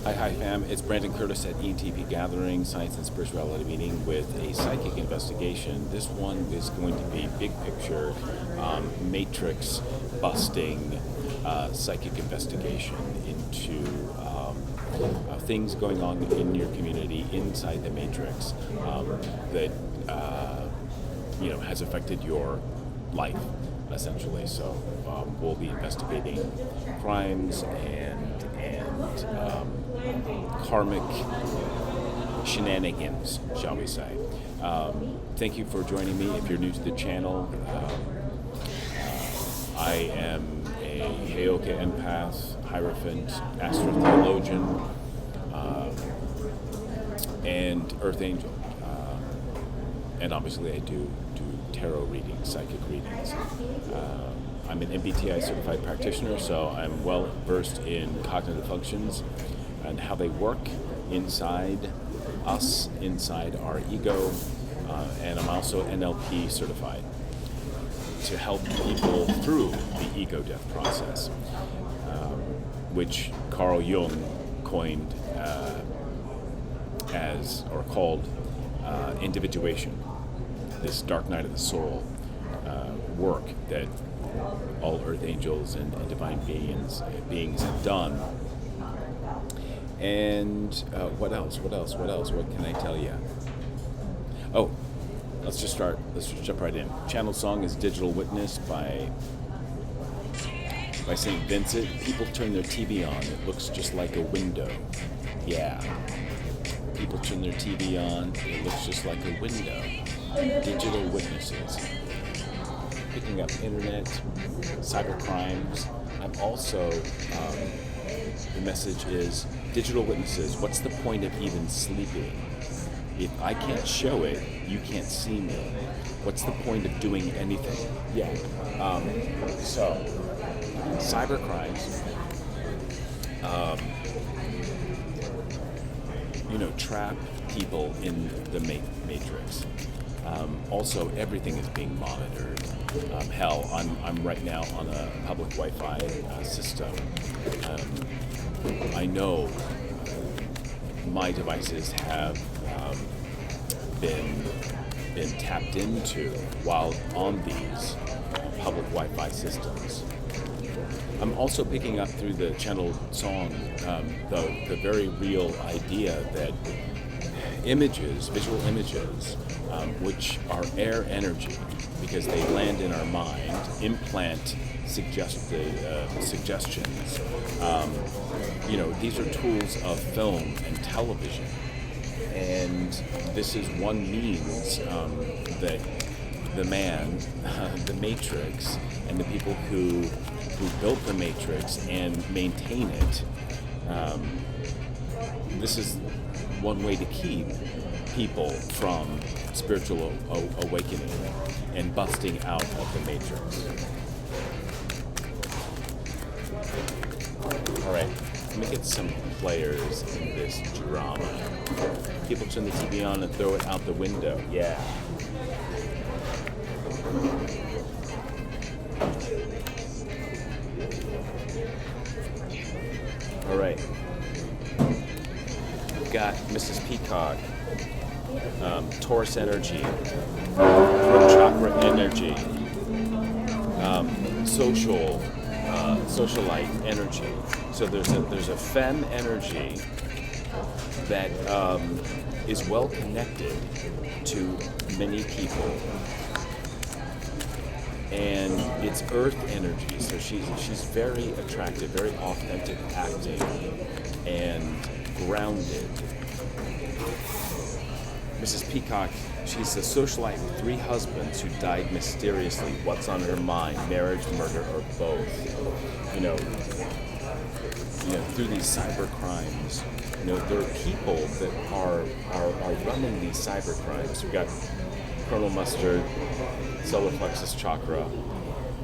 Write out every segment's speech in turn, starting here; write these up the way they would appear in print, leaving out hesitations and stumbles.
Hi fam, it's Brandon Curtis at Entpgathering, Science and Spirituality meeting with a Psychic Investigation. This one is going to be big picture, matrix busting, psychic investigation into things going on in your community inside the matrix that has affected your life, essentially. So we'll be investigating crimes and karmic shenanigans, shall we say. Thank you for joining me. If you're new to the channel, I am a Heyoka Empath, Hieropohant, Astrotheologian, and Earth Angel. And obviously I do tarot readings, psychic readings. I'm an MBTI Certified Practitioner, so I'm well versed in cognitive functions and how they work inside us, inside our ego, and I'm also NLP certified to help people through the ego death process, which Carl Jung coined called individuation, this dark night of the soul work that all earth angels and divine beings have done. And what else? What can I tell you? Oh, let's just jump right in. Channel song is Digital Witness by St. Vincent. People turn their TV on, it looks just like a window. Yeah. People turn their TV on, it looks just like a window. Digital witnesses. Picking up internet, cyber crimes. I'm also, the message is, digital witnesses, what's the point of even sleeping? If I can't show it, you can't see me. What's the point of doing anything? Yeah. So, cyber crimes, trap people in the matrix. Also, everything is being monitored. Hell, I'm right now on a public Wi-Fi system. I know my devices have been tapped into while on these public Wi-Fi systems. I'm also picking up through the channel song the very real idea that visual images, which are air energy, because they land in our mind, implant suggestions. These are tools of film and television, and this is one means that the man, the Matrix, and the people who built the Matrix and maintain it. This is one way to keep people from spiritual awakening and busting out of the Matrix. All right, let me get some players in this drama. People turn the TV on and throw it out the window. Yeah. All right. We've got Mrs. Peacock, Taurus energy, throat chakra energy, socialite energy. So there's a femme energy that is well connected to many people, and it's earth energy. So she's very attractive, very authentic acting, and grounded. Mrs. Peacock, she's a socialite with 3 husbands who died mysteriously. What's on her mind? Marriage, murder, or both? Through these cyber crimes, there are people that are running these cyber crimes. We've got Colonel Mustard, solar plexus chakra,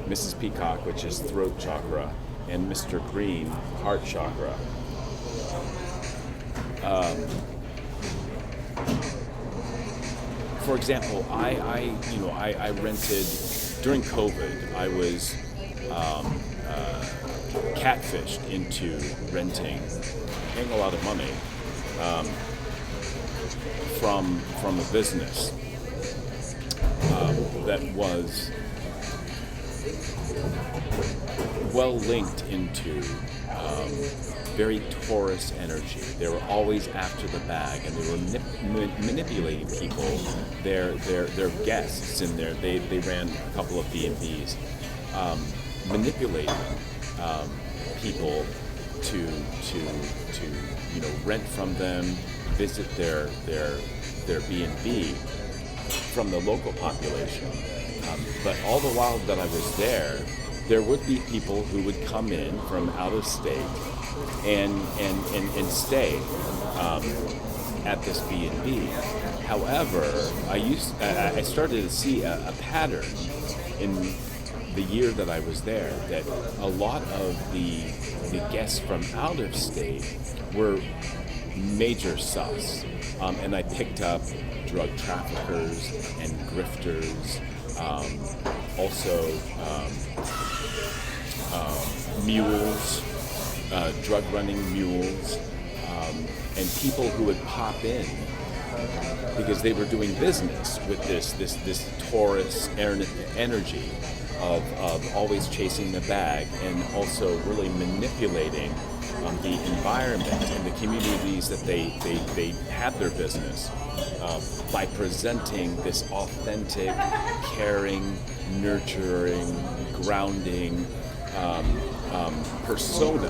Mrs. Peacock, which is throat chakra, and Mr. Green, heart chakra. For example, I rented during COVID. I was catfished into renting, paying a lot of money from a business that was well linked into very Taurus energy. They were always after the bag, and they were manipulating people, their guests in there. They ran a couple of B&Bs, manipulating people to rent from them, visit their B&B from the local population. But all the while that I was there would be people who would come in from out of state and stay at this B&B. However, I started to see a pattern in the year that I was there, that a lot of the guests from out of state were major sus. And I picked up drug traffickers and grifters, also mules, drug running mules, and people who would pop in because they were doing business with this Taurus energy of always chasing the bag, and also really manipulating the environment and the communities that they had their business by presenting this authentic, caring, nurturing, grounding persona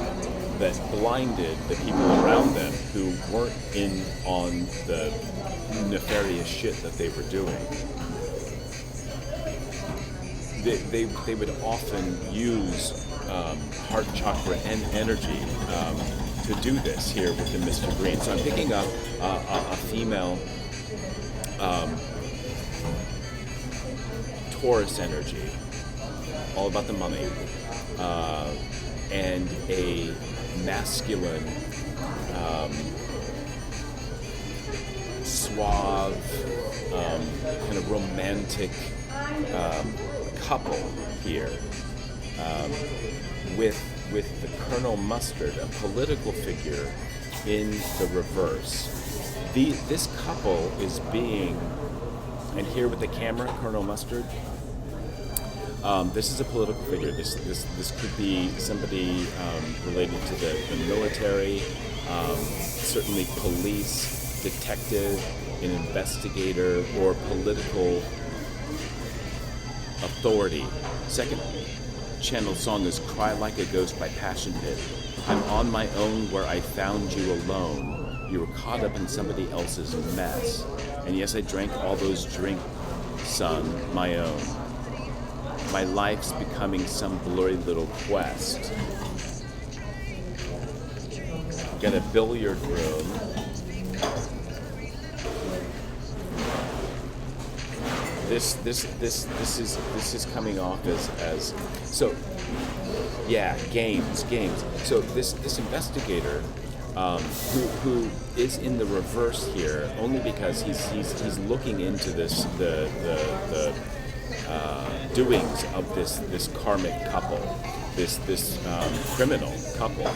that blinded the people around them who weren't in on the nefarious shit that they were doing. They would often use heart chakra and energy to do this here with the Mr. Green. So I'm picking up a female Taurus energy, all about the money, and a masculine, suave, kind of romantic couple here, with the Colonel Mustard, a political figure, in the reverse. This couple is being, and here with the camera, Colonel Mustard. This is a political figure. This could be somebody related to the military, certainly police, detective, an investigator, or political authority. Second channel song is Cry Like a Ghost by Passion Pit. I'm on my own where I found you alone. You were caught up in somebody else's mess. And yes, I drank all those drinks, son, my own. My life's becoming some blurry little quest. Got a billiard room. This is coming off as so. Yeah, games. So this investigator, who is in the reverse here, only because he's looking into the doings of this karmic couple, this criminal couple.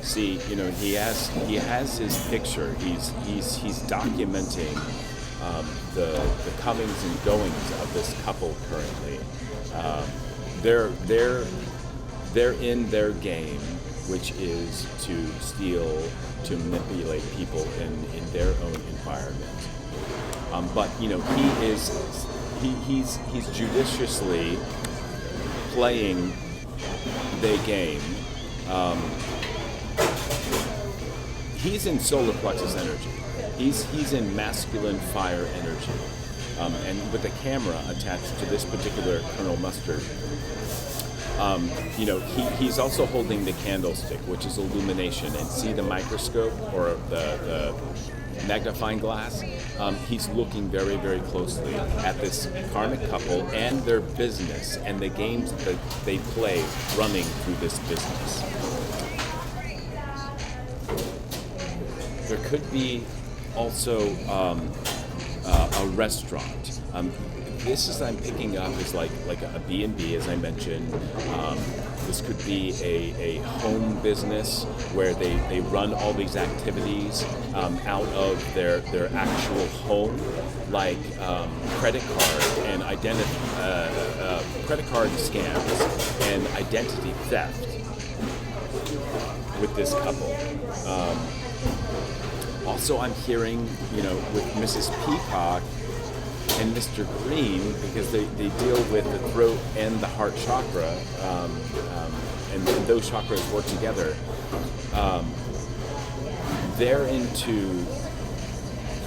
See, he has his picture. He's documenting the comings and goings of this couple currently. They're in their game, which is to steal, to manipulate people in their own environment. But he's judiciously playing the game. He's in solar plexus energy. He's in masculine fire energy. And with the camera attached to this particular Colonel Mustard, he's also holding the candlestick, which is illumination. And see the microscope or the magnifying glass? He's looking very, very closely at this karmic couple and their business and the games that they play running through this business. There could be also a restaurant. this I'm picking up is like a B&B, as I mentioned. This could be a home business where they run all these activities out of their actual home, like credit card and credit card scams and identity theft with this couple. Also, I'm hearing, with Mrs. Peacock and Mr. Green, because they deal with the throat and the heart chakra, and those chakras work together. They're into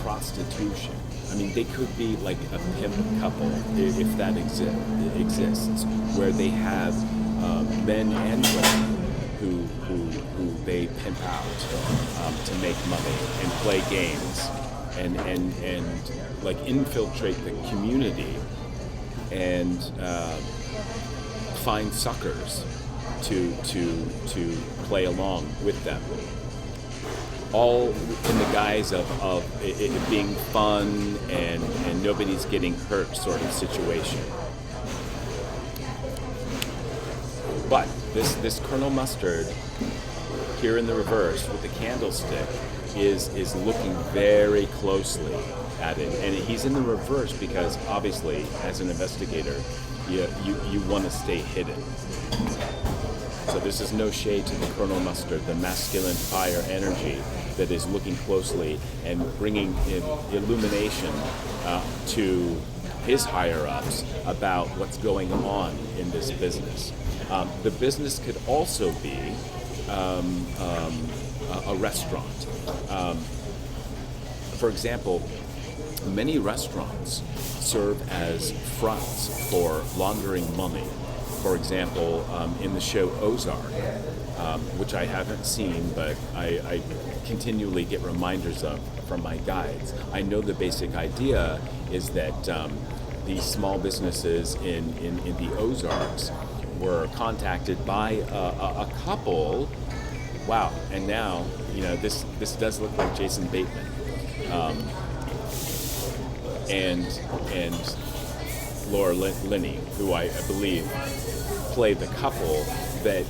prostitution. I mean, they could be like a pimp couple, if that exists, where they have men and women who they pimp out to make money and play games and like infiltrate the community and find suckers to play along with them, all in the guise of it being fun and nobody's getting hurt sort of situation. But this Colonel Mustard here in the reverse with the candlestick is looking very closely at it, and he's in the reverse because obviously as an investigator you want to stay hidden. So this is no shade to the Colonel Mustard, the masculine fire energy that is looking closely and bringing illumination to his higher-ups about what's going on in this business. The business could also be a restaurant. For example, many restaurants serve as fronts for laundering money. For example, in the show Ozark, which I haven't seen, but I continually get reminders of from my guides. I know the basic idea is that these small businesses in the Ozarks were contacted by a couple. Wow, and now, this does look like Jason Bateman. And Laura Linney, who I believe played the couple that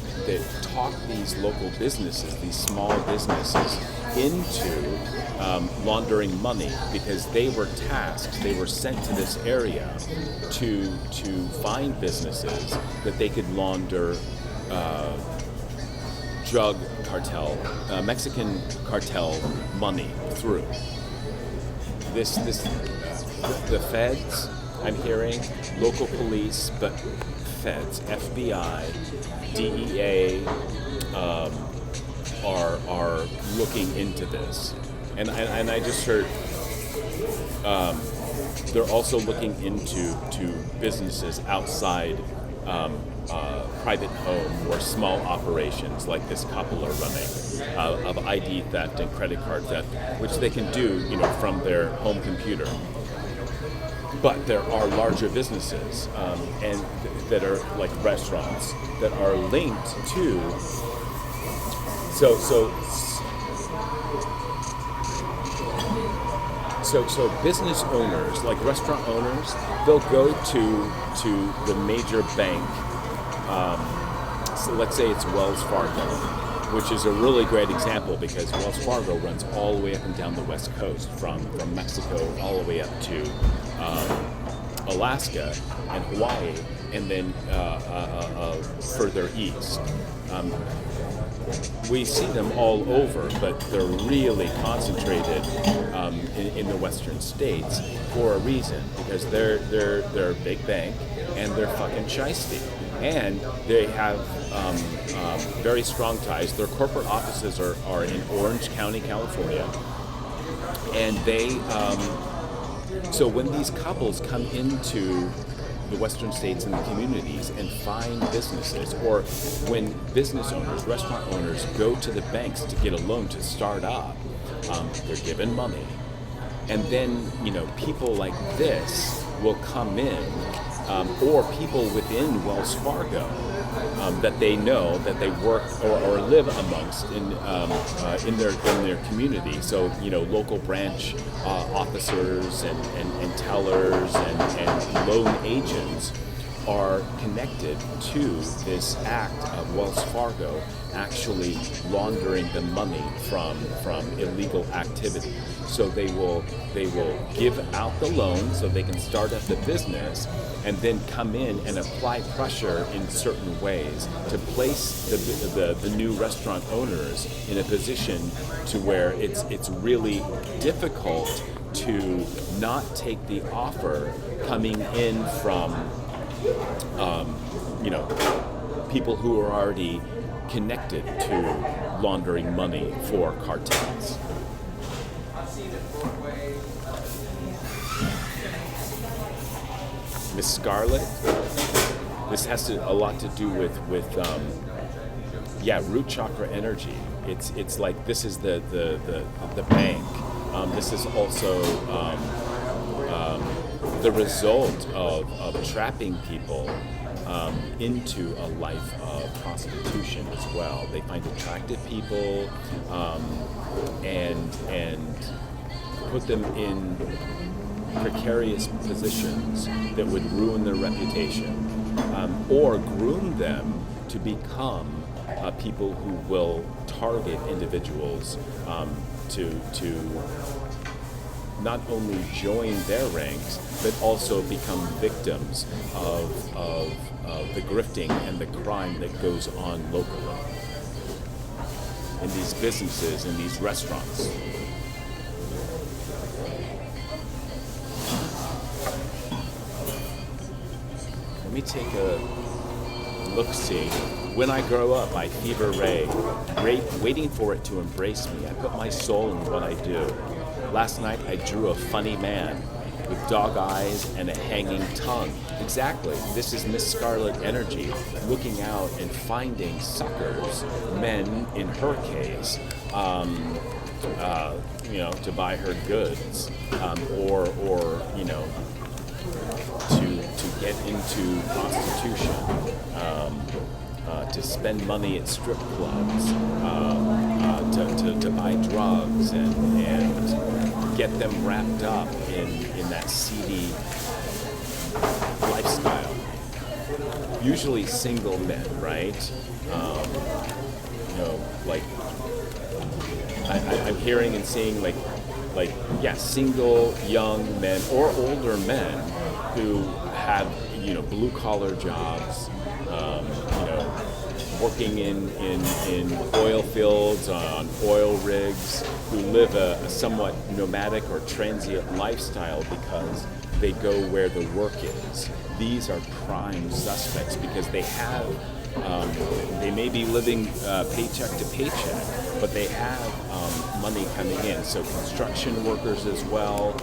talked these local businesses, these small businesses, into laundering money, because they were tasked, they were sent to this area to find businesses that they could launder drug cartel, Mexican cartel money through. The feds, I'm hearing, local police, but feds, FBI, DEA, are looking into this, and I just heard they're also looking into businesses outside private home or small operations like this couple are running of ID theft and credit card theft, which they can do from their home computer. But there are larger businesses and that are like restaurants that are linked to. So business owners, like restaurant owners, they'll go to the major bank. So let's say it's Wells Fargo, which is a really great example because Wells Fargo runs all the way up and down the West Coast, from Mexico all the way up to Alaska and Hawaii, and then further east. We see them all over, but they're really concentrated in the western states for a reason, because they're a big bank and they're fucking shiesty, and they have very strong ties. Their corporate offices are in Orange County, California, and they so when these couples come into the western states and the communities and find businesses, or when business owners, restaurant owners go to the banks to get a loan to start up, they're given money, and then people like this will come in, or people within Wells Fargo that they know, that they work or live amongst in their community. So local branch officers and tellers and loan agents are connected to this act of Wells Fargo actually laundering the money from illegal activity. So they will give out the loan so they can start up the business, and then come in and apply pressure in certain ways to place the new restaurant owners in a position to where it's really difficult to not take the offer coming in from people who are already connected to laundering money for cartels. Miss Scarlet, this has a lot to do with root chakra energy. It's like this is the bank. This is also the result of trapping people into a life of prostitution as well. They find attractive people and put them in precarious positions that would ruin their reputation, or groom them to become people who will target individuals to not only join their ranks, but also become victims of the grifting and the crime that goes on locally in these businesses, in these restaurants. Let me take a look-see. When I grow up, I fever ray, waiting for it to embrace me. I put my soul in what I do. Last night, I drew a funny man with dog eyes and a hanging tongue. Exactly. This is Miss Scarlet energy, looking out and finding suckers, men in her case, to buy her goods, or to get into prostitution, to spend money at strip clubs, to buy drugs and get them wrapped up in that seedy lifestyle. Usually single men, right? I'm hearing and seeing single young men or older men who have blue collar jobs, working in oil fields, on oil rigs, who live a somewhat nomadic or transient lifestyle because they go where the work is. These are prime suspects because they have, they may be living paycheck to paycheck, but they have money coming in. So construction workers as well.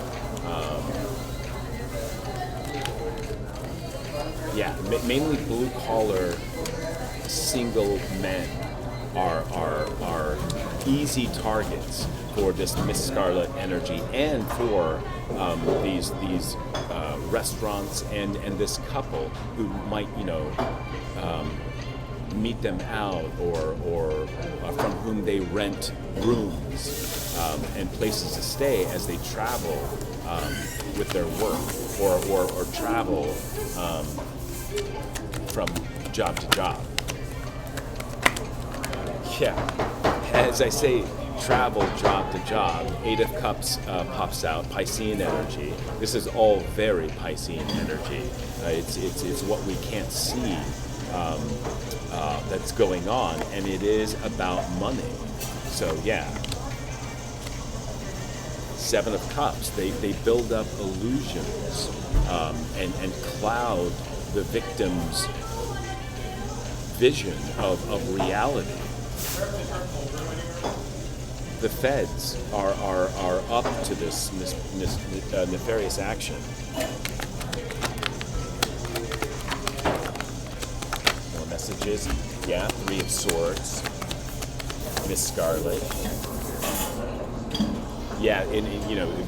Mainly blue collar single men are easy targets for this Miss Scarlet energy, and for these restaurants and this couple who might meet them out or from whom they rent rooms and places to stay as they travel with their work or travel from job to job. As I say, travel job to job. Eight of Cups pops out, Piscean energy. This is all very Piscean energy. It's what we can't see that's going on, and it is about money. So Seven of Cups, they build up illusions and cloud the victim's vision of reality. The feds are up to this nefarious action. More messages. Three of Swords. Miss Scarlet.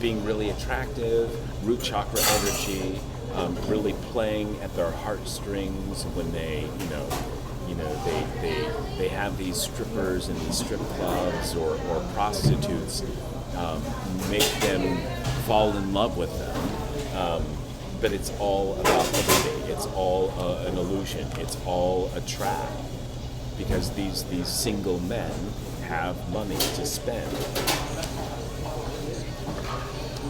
Being really attractive, root chakra energy, really playing at their heartstrings when they, they have these strippers and these strip clubs or prostitutes make them fall in love with them. But it's all about everything. It's all an illusion. It's all a trap, because these single men have money to spend.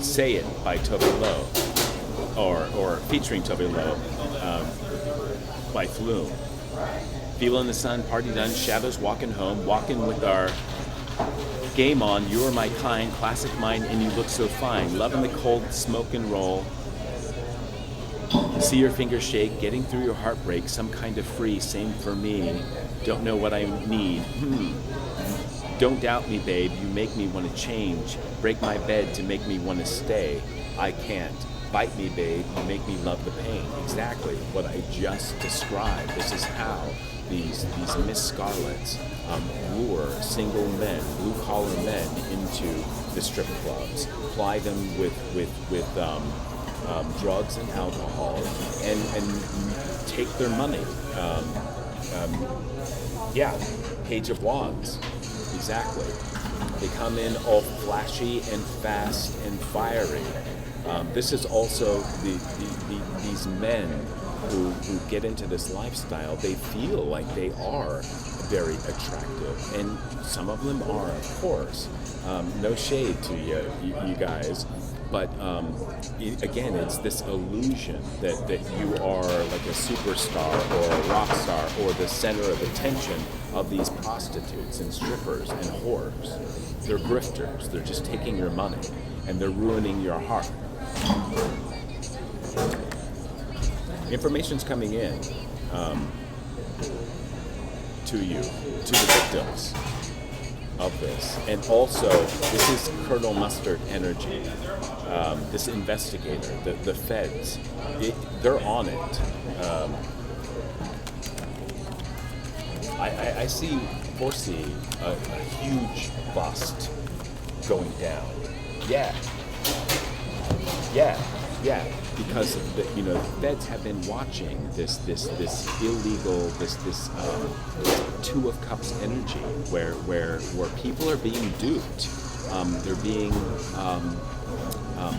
Say It by Toby Lowe, or featuring Toby Lowe, by Flume. Feeling the sun, party done, shadows walking home, walking with our game on, you are my kind, classic mind, and you look so fine. Loving the cold smoke and roll. See your fingers shake, getting through your heartbreak, some kind of free, same for me. Don't know what I need. Don't doubt me, babe, you make me want to change. Break my bed to make me want to stay. I can't. Bite me, babe, you make me love the pain. Exactly what I just described. This is how these Miss Scarlets lure single men, blue-collar men, into the strip clubs, ply them with drugs and alcohol, and take their money. Page of Wands, exactly. They come in all flashy and fast and fiery. This is also these men who get into this lifestyle. They feel like they are very attractive, and some of them are, of course. No shade to you guys. But again, it's this illusion that you are like a superstar or a rock star or the center of attention of these prostitutes and strippers and whores. They're grifters. They're just taking your money, and they're ruining your heart. Information's coming in to you, to the victims of this. And also, this is Colonel Mustard energy. This investigator, the feds, they're on it. I foresee a huge bust going down. Yeah. Because the feds have been watching this illegal, this Two of Cups energy, where people are being duped. They're being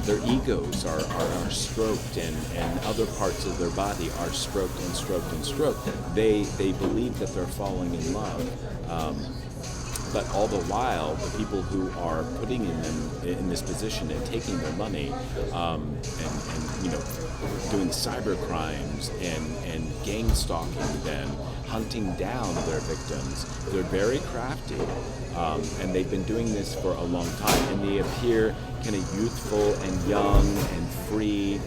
their egos are stroked, and other parts of their body are stroked and stroked and stroked. They believe that they're falling in love. But all the while, the people who are putting them in this position and taking their money, and doing cyber crimes and gang stalking them, hunting down their victims, they're very crafty, and they've been doing this for a long time, and they appear kind of youthful and young and free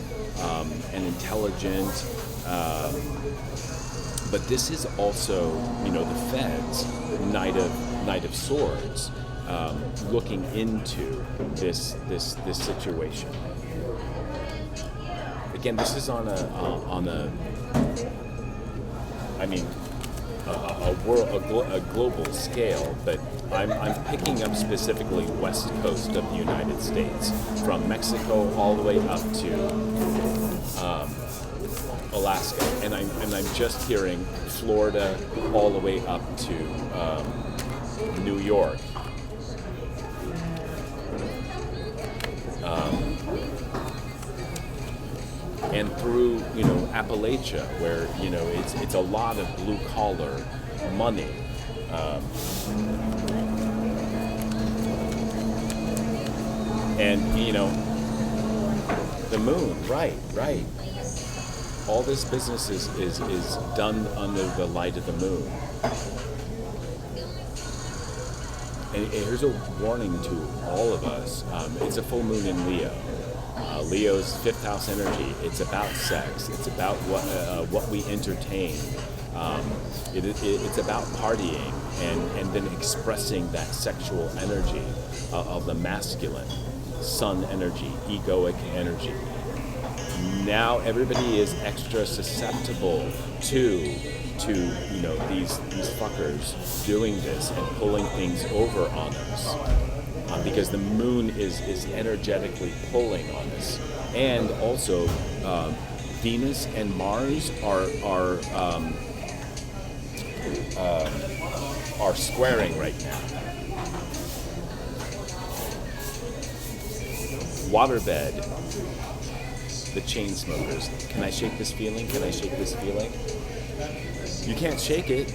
and intelligent. But this is also, the feds, Knight of Swords, looking into this situation. Again, this is on a global scale, but I'm picking up specifically west coast of the United States, from Mexico all the way up to Alaska, and I'm just hearing Florida all the way up to New York. And through Appalachia, where it's a lot of blue collar money. And the moon, right. All this business is done under the light of the moon. And here's a warning to all of us. It's a full moon in Leo. Leo's fifth house energy. It's about sex. It's about what we entertain. It's about partying and then expressing that sexual energy of the masculine, sun energy, egoic energy. Now everybody is extra susceptible to these fuckers doing this and pulling things over on us, because the moon is energetically pulling on us, and also Venus and Mars are are squaring right now. Waterbed, the chain smokers. Can I shake this feeling? Can I shake this feeling? You can't shake it.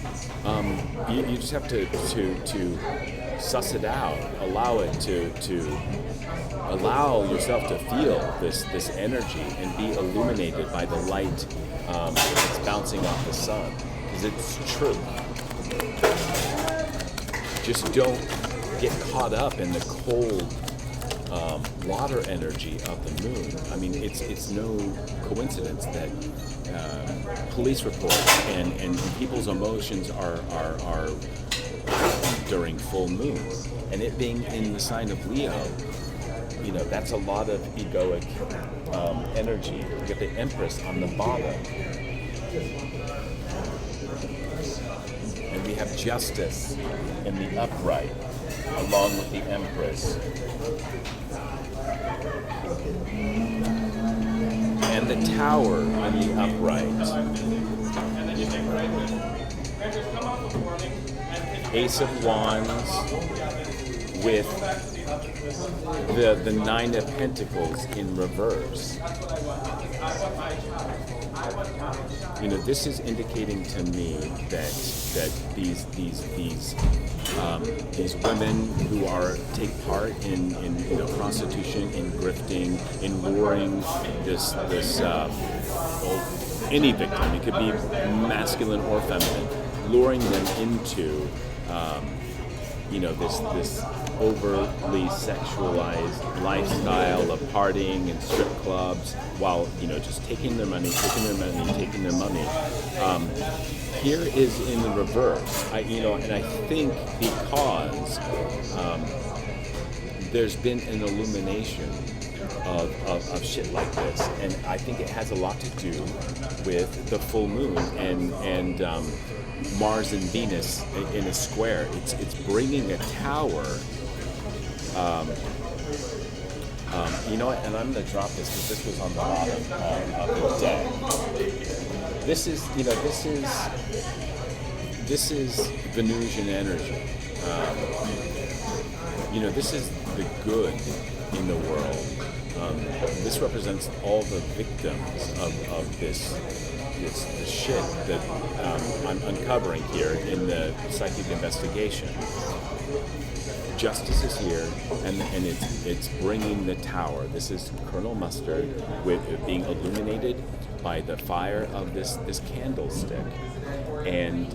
You just have to suss it out. Allow it to allow yourself to feel this energy and be illuminated by the light that's bouncing off the sun, because it's true. Just don't get caught up in the cold water energy of the moon. I mean, it's no coincidence that police reports and people's emotions are during full moon, and it being in the sign of Leo, you know, that's a lot of egoic energy. You get the Empress on the bottom, and we have Justice in the upright, along with the Empress. And the Tower on the upright. Ace of Wands with the Nine of Pentacles in reverse. You know, this is indicating to me that these women who take part in prostitution, in grifting, in luring any victim, it could be masculine or feminine, luring them into this overly sexualized lifestyle of partying and strip clubs, while just taking their money. Here is in the reverse. And I think because there's been an illumination of shit like this, and I think it has a lot to do with the full moon and Mars and Venus in a square. It's bringing a tower. And I'm going to drop this because this was on the bottom of the deck. This is Venusian energy. This is the good in the world. This represents all the victims of this shit that I'm uncovering here in the Psychic Investigation. Justice is here, and it's bringing the tower. This is Colonel Mustard with being illuminated by the fire of this candlestick, and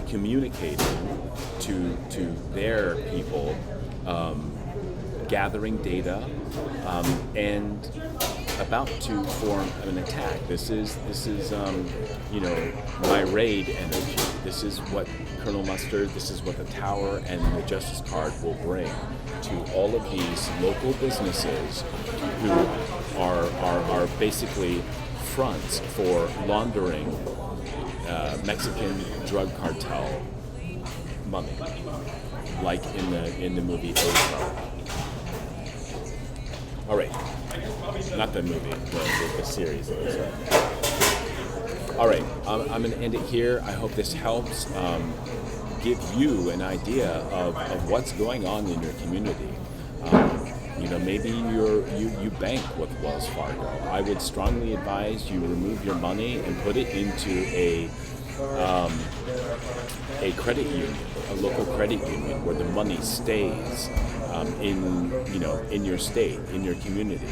communicating to their people, gathering data, and about to form an attack. This is my raid energy. This is what Colonel Mustard, this is what the Tower and the Justice card will bring to all of these local businesses who are basically fronts for laundering Mexican drug cartel money, like in the movie Ozark. All right, not the movie, the series of Ozark. All right, I'm going to end it here. I hope this helps give you an idea of what's going on in your community. Maybe you bank with Wells Fargo. I would strongly advise you remove your money and put it into a credit union, a local credit union, where the money stays in your state, in your community.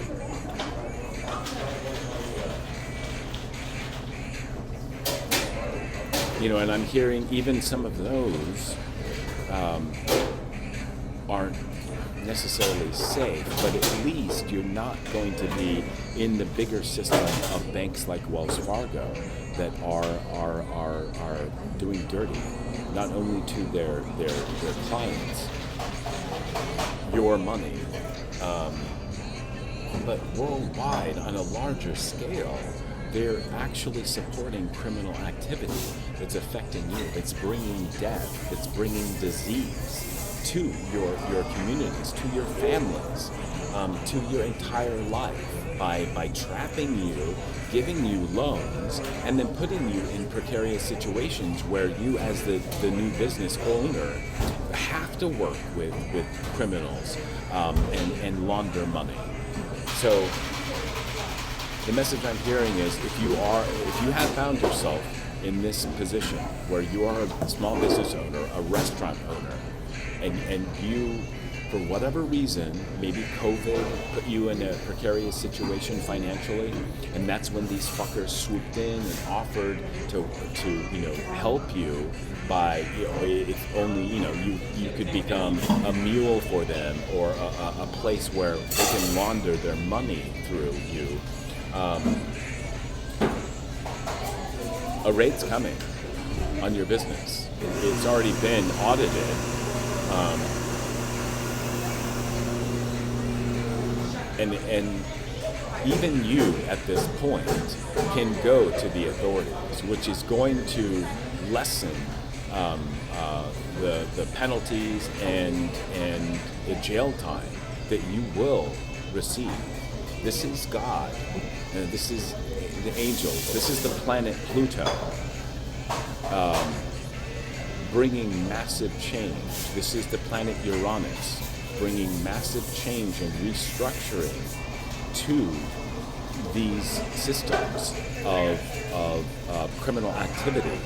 And I'm hearing even some of those aren't necessarily safe, but at least you're not going to be in the bigger system of banks like Wells Fargo that are doing dirty, not only to their clients, your money, but worldwide on a larger scale. They're actually supporting criminal activity that's affecting you. It's bringing death. It's bringing disease to your communities, to your families, to your entire life. by trapping you, giving you loans, and then putting you in precarious situations where you, as the new business owner, have to work with criminals and launder money. So the message I'm hearing is, if you have found yourself in this position where you are a small business owner, a restaurant owner, and you, for whatever reason, maybe COVID put you in a precarious situation financially, and that's when these fuckers swooped in and offered to help you by, if only you could become a mule for them, or a place where they can launder their money through you. A raid's coming on your business. It's already been audited. And even you at this point can go to the authorities, which is going to lessen the penalties and the jail time that you will receive. This is God. This is the angels. This is the planet Pluto, bringing massive change. This is the planet Uranus, bringing massive change and restructuring to these systems of criminal activity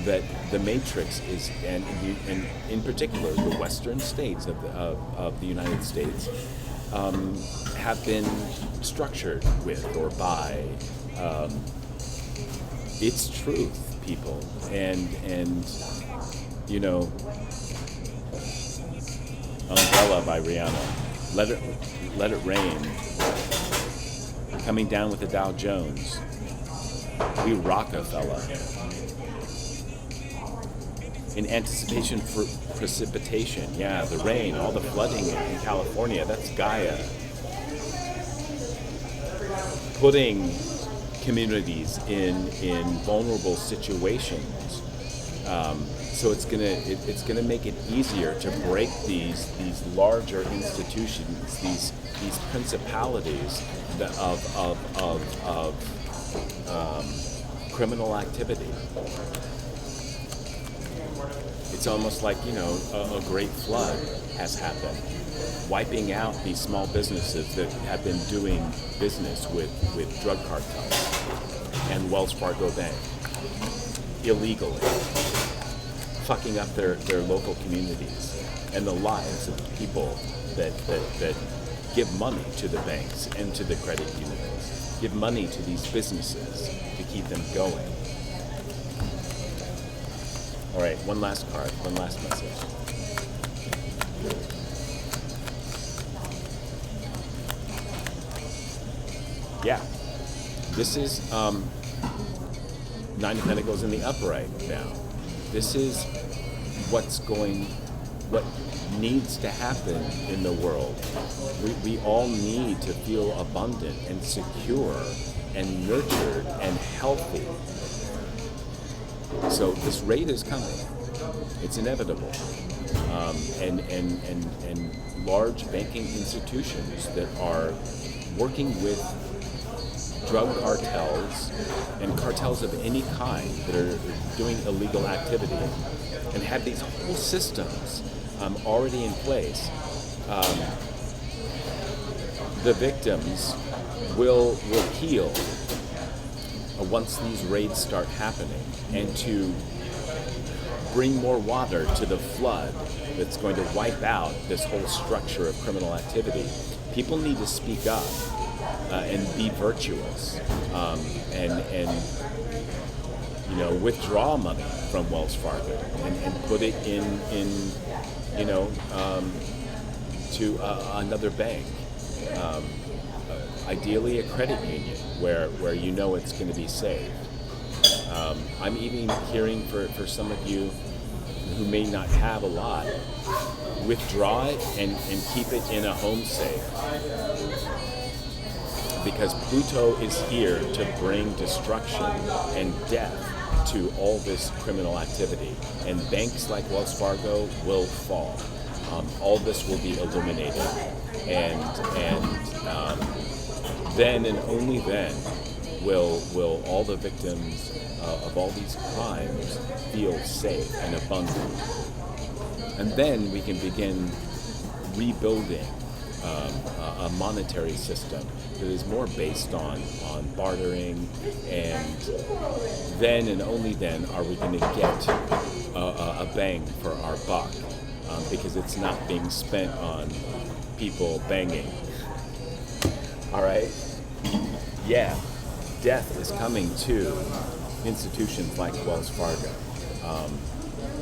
that the Matrix is, and in particular the Western states of the United States, have been structured with or by. It's truth, people, and Umbrella by Rihanna, Let It Rain, coming down with the Dow Jones, We Rockefeller. In anticipation for precipitation, yeah, the rain, all the flooding in California, that's Gaia. Putting communities in vulnerable situations. So it's gonna make it easier to break these larger institutions, these principalities of criminal activity. It's almost like a great flood has happened, wiping out these small businesses that have been doing business with drug cartels and Wells Fargo Bank illegally, fucking up their local communities and the lives of the people that give money to the banks and to the credit unions, give money to these businesses to keep them going. All right, one last card, one last message. Yeah, this is Nine of Pentacles in the upright now. This is what needs to happen in the world. We all need to feel abundant and secure and nurtured and healthy. So this raid is coming. It's inevitable. And large banking institutions that are working with drug cartels and cartels of any kind that are doing illegal activity and have these whole systems already in place, the victims will heal once these raids start happening, and to bring more water to the flood that's going to wipe out this whole structure of criminal activity. People need to speak up and be virtuous, and withdraw money from Wells Fargo and put it in to another bank, ideally a credit union where it's going to be safe. I'm even hearing for some of you who may not have a lot, withdraw it and keep it in a home safe. Because Pluto is here to bring destruction and death to all this criminal activity. And banks like Wells Fargo will fall. All this will be illuminated. And then and only then will all the victims of all these crimes feel safe and abundant. And then we can begin rebuilding a monetary system that is more based on bartering, and then and only then are we going to get a bang for our buck, because it's not being spent on people banging. All right? Yeah, death is coming to institutions like Wells Fargo,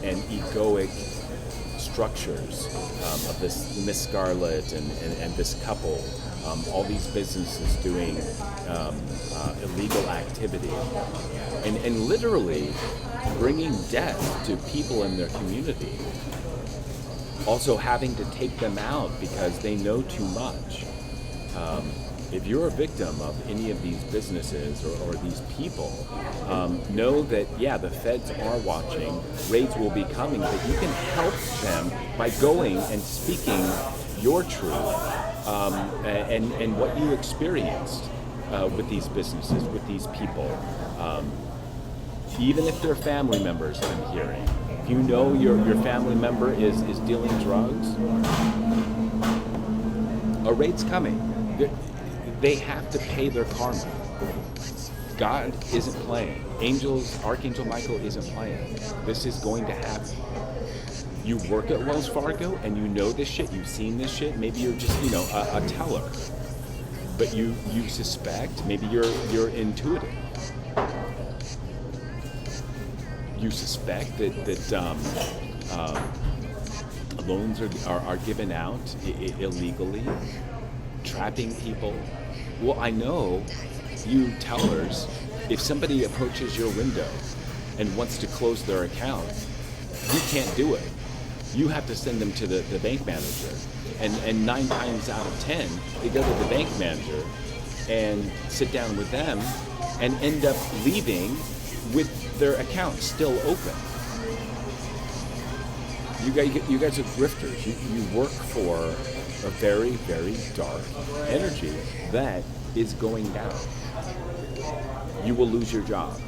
and egoic structures of this Miss Scarlett and this couple, all these businesses doing illegal activity, and literally bringing death to people in their community, also having to take them out because they know too much. If you're a victim of any of these businesses or these people, know that, yeah, the feds are watching, raids will be coming, but you can help them by going and speaking your truth and what you experienced with these businesses, with these people. Even if they're family members, I'm hearing. If you know your family member is dealing drugs, a raid's coming. They have to pay their karma. God isn't playing. Archangel Michael isn't playing. This is going to happen. You work at Wells Fargo and you know this shit, you've seen this shit, maybe you're just, a teller. But you suspect, maybe you're intuitive. You suspect that loans are given out illegally, trapping people. Well, I know you tellers, if somebody approaches your window and wants to close their account, you can't do it. You have to send them to the bank manager. And 9 times out of 10, they go to the bank manager and sit down with them and end up leaving with their account still open. You guys are grifters. You work for a very, very dark energy that is going down. You will lose your job.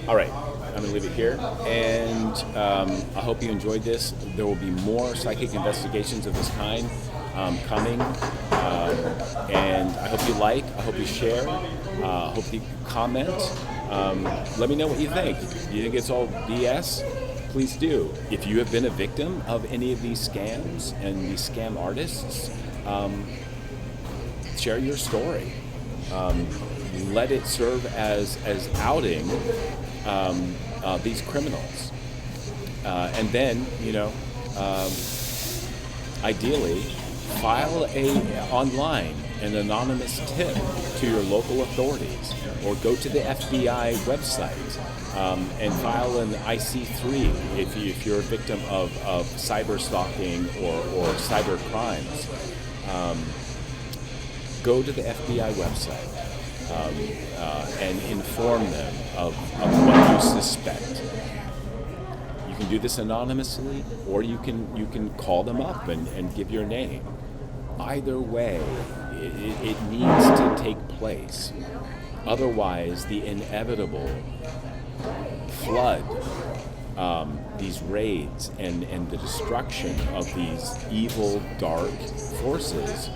All right, I'm going to leave it here, and I hope you enjoyed this. There will be more psychic investigations of this kind coming, and I hope you like, I hope you share, I hope you comment. Let me know what you think. You think it's all BS? Please do. If you have been a victim of any of these scams and these scam artists, share your story. Let it serve as outing these criminals. And then, ideally, file online an anonymous tip to your local authorities, or go to the FBI website and file an IC3 if you're a victim of cyber stalking or cyber crimes. Go to the FBI website and inform them of what you suspect. You can do this anonymously, or you can call them up and give your name. Either way, it needs to take place. Otherwise, the inevitable flood, these raids and the destruction of these evil, dark forces,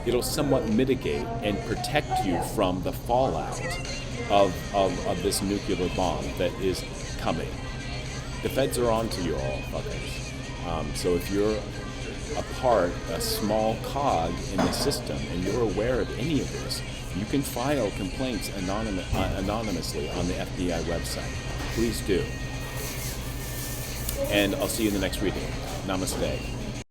it'll somewhat mitigate and protect you from the fallout of this nuclear bomb that is coming. The feds are on to you all, fuckers. So if you're a small cog in the system and you're aware of any of this, you can file complaints anonymously on the FBI website. Please do. And I'll see you in the next reading. Namaste.